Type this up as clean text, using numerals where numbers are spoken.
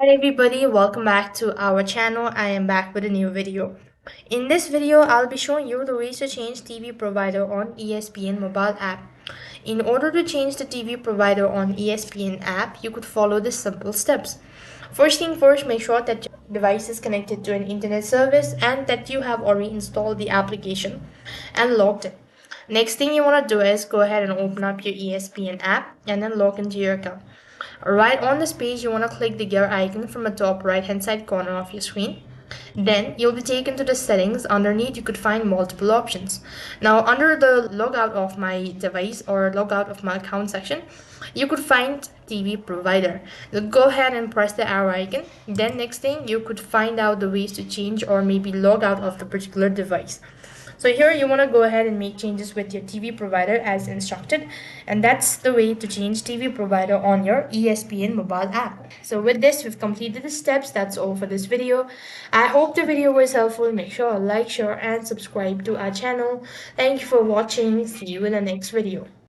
Hi everybody, welcome back to our channel. I am back with a new video. In this video, I'll be showing you the ways to change TV provider on ESPN mobile app. In order to change the TV provider on ESPN app, you could follow the simple steps. First thing first, make sure that your device is connected to an internet service and that you have already installed the application and logged in. Next thing you want to do is go ahead and open up your ESPN app and then log into your account. Right on this page, you want to click the gear icon from the top right hand side corner of your screen. Then you'll be taken to the settings. Underneath, you could find multiple options. Now, under the logout of my device or logout of my account section, you could find TV provider. So go ahead and press the arrow icon. Then next thing, you could find out the ways to change or maybe log out of the particular device. So here you want to go ahead and make changes with your TV provider as instructed, and that's the way to change TV provider on your ESPN mobile app. So with this, we've completed the steps. That's all for this video. I hope the video was helpful. Make sure to like, share and subscribe to our channel. Thank you for watching. See you in the next video.